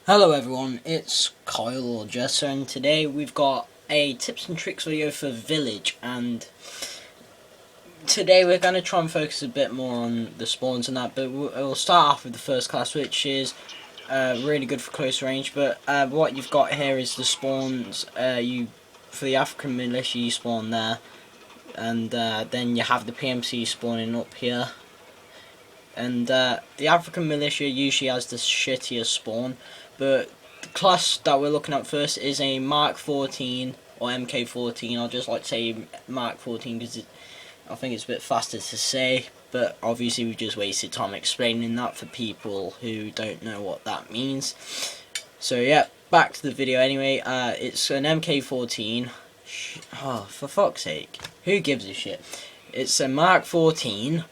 Hello everyone, it's Kyle or Jester, and today we've got a tips and tricks video for Village, and today we're going to try and focus a bit more on the spawns and that, but we'll start off with the first class, which is really good for close range. But what you've got here is the spawns. For the African militia you spawn there, and then you have the PMC spawning up here. And the African militia usually has the shittier spawn, but the class that we're looking at first is a Mark 14 or MK14. I'll just like to say Mark 14 because I think it's a bit faster to say, but obviously we've just wasted time explaining that for people who don't know what that means. So yeah, back to the video anyway. It's an MK14. Oh, for fuck's sake, who gives a shit? It's a Mark 14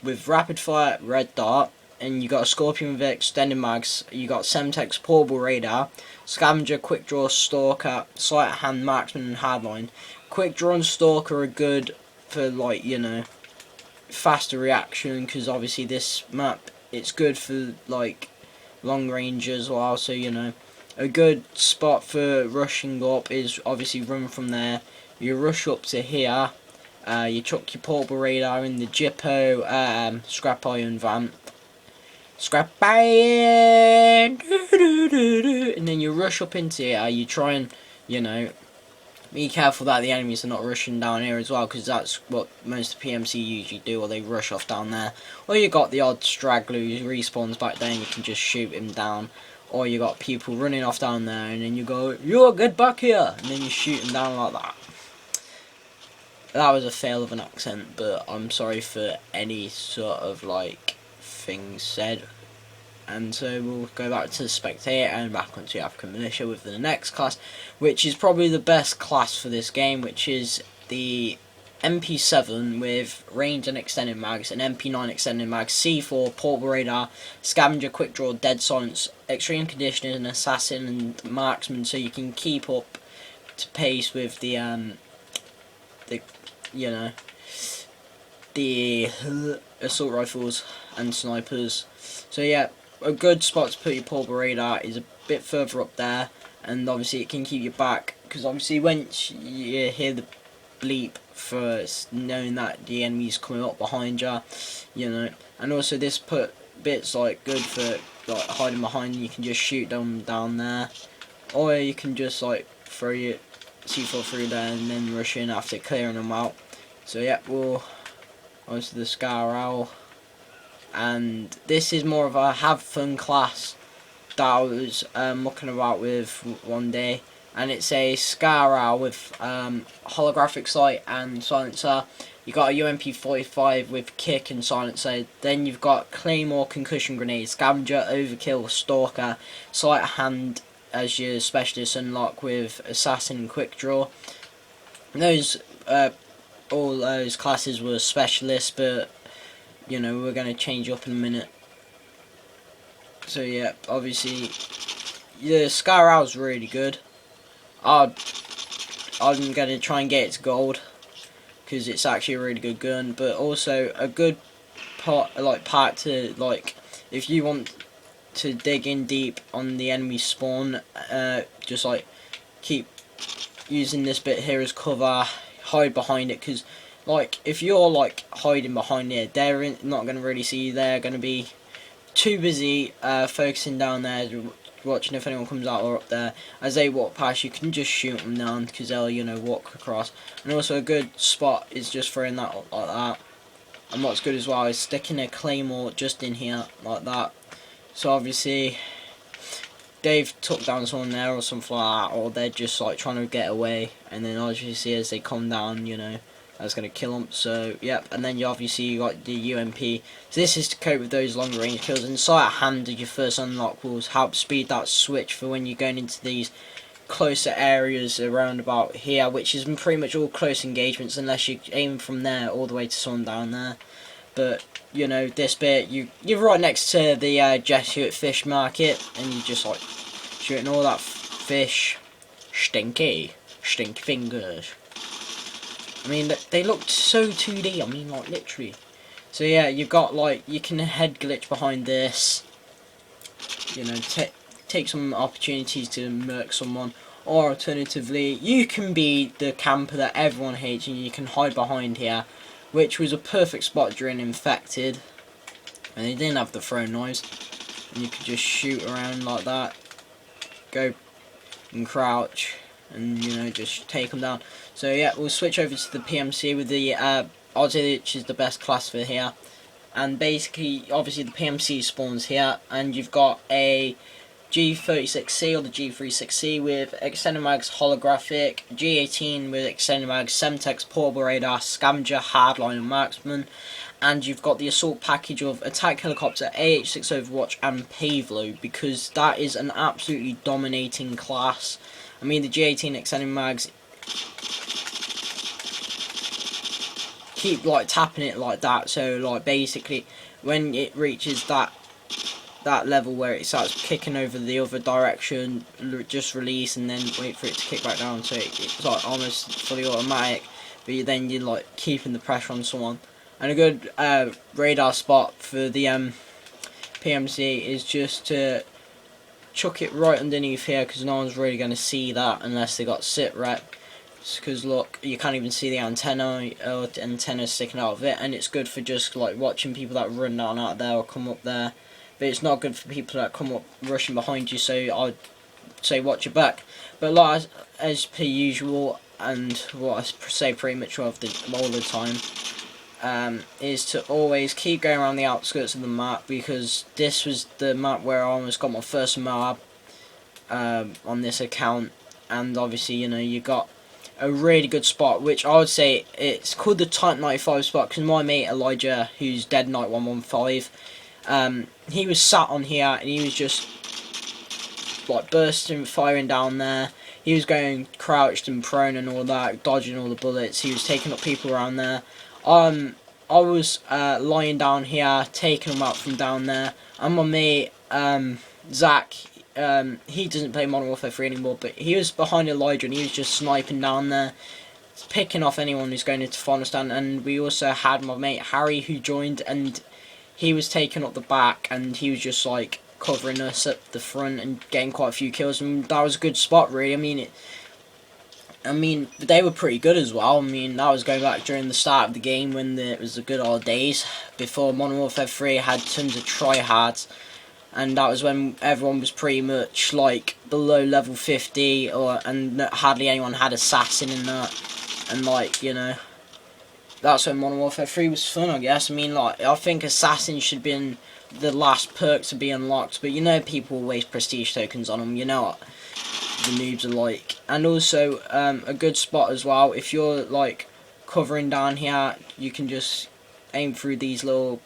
with rapid fire red dot, and you got a Scorpion with extended mags. You got Semtex portable radar, scavenger, quick draw, stalker, sleight of hand, marksman, and hardline. Quick draw and stalker are good for, like, you know, faster reaction, because obviously this map, it's good for like long range as well. So you know, a good spot for rushing up is obviously run from there. You rush up to here. You chuck your portable radar in the Jippo scrap iron van. Scrap iron! And then you rush up into here. You try and, you know, be careful that the enemies are not rushing down here as well, because that's what most of the PMC usually do, or they rush off down there. Or you got the odd straggler who respawns back there and you can just shoot him down. Or you got people running off down there and then you go, "You're get back here!" And then you shoot them down like that. That was a fail of an accent, but I'm sorry for any sort of like things said. And so we'll go back to the Spectator and back onto the African Militia with the next class, which is probably the best class for this game, which is the MP7 with range and extended mags, an MP9 extended mags, C4, portable radar, scavenger, quick draw, dead silence, extreme conditioning, assassin, and marksman, so you can keep up to pace with the you know, the assault rifles and snipers. So yeah, a good spot to put your portable radar is a bit further up there, and obviously it can keep you back, because obviously once you hear the bleep, for knowing that the enemy's coming up behind you, you know. And also this bit's like good for like hiding behind, and you can just shoot them down there, or you can just like throw your C4 through there and then rush in after clearing them out. So yeah, we'll on to the Scar Owl, and this is more of a have fun class that I was looking about with one day, and it's a Scar Owl with holographic sight and silencer. You got a UMP 45 with kick and silencer. Then you've got Claymore, concussion grenade, scavenger, overkill, stalker, sleight of hand as your specialist unlock with assassin and quick draw. And those all those classes were specialists, but you know, we're going to change up in a minute. So yeah, obviously the Scar Owl's really good. I'm going to try and get it to gold, because it's actually a really good gun, but also a good part to, like, if you want to dig in deep on the enemy spawn, just like keep using this bit here as cover, hide behind it, because like if you're like hiding behind it, they're not going to really see you. They're going to be too busy focusing down there, watching if anyone comes out or up there. As they walk past, you can just shoot them down, because they'll, you know, walk across. And also a good spot is just throwing that up like that. And what's good as well is sticking a claymore just in here like that. So obviously they've took down someone there or something like that, or they're just like trying to get away, and then obviously as they come down, you know, that's going to kill them. So yep, and then you obviously got the UMP. So this is to cope with those long range kills, and sleight of hand as your first unlock will help speed that switch for when you're going into these closer areas around about here, which is pretty much all close engagements, unless you aim from there all the way to someone down there. But you know, this bit, you're right next to the Jesuit fish market, and you just like shooting all that fish. Stinky fingers. I mean, they looked so 2D, I mean, like, literally. So yeah, you've got, like, you can head glitch behind this, you know, take some opportunities to murk someone, or alternatively you can be the camper that everyone hates and you can hide behind here, which was a perfect spot during Infected, and they didn't have the throwing knives, and you could just shoot around like that, go and crouch, and you know, just take them down. So yeah, we'll switch over to the PMC with the Ozzy, which is the best class for here. And basically, obviously the PMC spawns here, and you've got a G36C or the G36C with extended mags holographic, G18 with extended mags, Semtex portable radar, scavenger, hardline and marksman, and you've got the assault package of attack helicopter, AH6 Overwatch and Pavlo, because that is an absolutely dominating class. I mean, the G18 extended mags, keep like tapping it like that, so like basically when it reaches that level where it starts kicking over the other direction, just release and then wait for it to kick back down, so it's like almost fully automatic, but then you're like keeping the pressure on someone. And a good radar spot for the PMC is just to chuck it right underneath here, because no one's really going to see that unless they got sit rep. Because look, you can't even see the antenna or the antenna sticking out of it, and it's good for just like watching people that run down out there or come up there. But it's not good for people that come up rushing behind you, so I'd say watch your back. But like as per usual, and what I say pretty much all the time, is to always keep going around the outskirts of the map, because this was the map where I almost got my first Moab on this account. And obviously, you know, you got a really good spot, which I would say it's called the Type 95 spot, because my mate Elijah, who's Dead Knight 115, he was sat on here and he was just like bursting, firing down there. He was going crouched and prone and all that, dodging all the bullets. He was taking up people around there. I was lying down here, taking them out from down there. And my mate Zach, he doesn't play Modern Warfare 3 anymore, but he was behind Elijah and he was just sniping down there, picking off anyone who's going into final stand. And we also had my mate Harry, who joined, and he was taking up the back, and he was just like covering us at the front and getting quite a few kills, and that was a good spot really. I mean they were pretty good as well. I mean, that was going back during the start of the game when it was the good old days before Modern Warfare 3 had tons of tryhards, and that was when everyone was pretty much like below level 50, and hardly anyone had assassin in that, and like, you know, that's when Modern Warfare 3 was fun, I guess. I mean, like, I think Assassin should have been the last perk to be unlocked, but you know people waste prestige tokens on them, you know what the noobs are like. And also, a good spot as well, if you're, like, covering down here, you can just aim through these little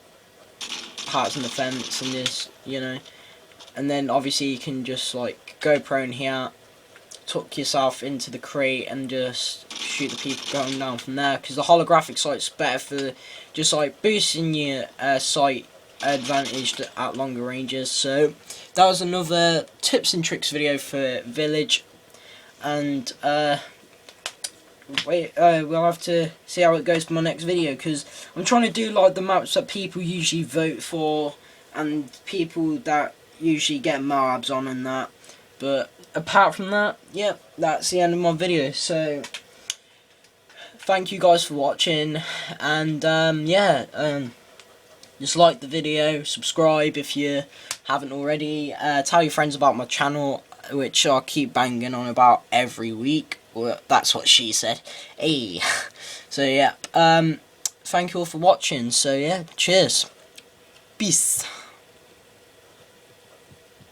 parts in the fence and just, you know, and then obviously you can just, like, go prone here, tuck yourself into the crate and just shoot the people going down from there, because the holographic sight's better for just like boosting your sight advantage at longer ranges. So that was another tips and tricks video for Village, and we'll have to see how it goes for my next video, because I'm trying to do like the maps that people usually vote for and people that usually get Moabs on and that. But apart from that, yeah, that's the end of my video. So thank you guys for watching, and just like the video, subscribe if you haven't already, tell your friends about my channel, which I keep banging on about every week. Well, that's what she said. Hey. So yeah, thank you all for watching. So yeah, cheers, peace.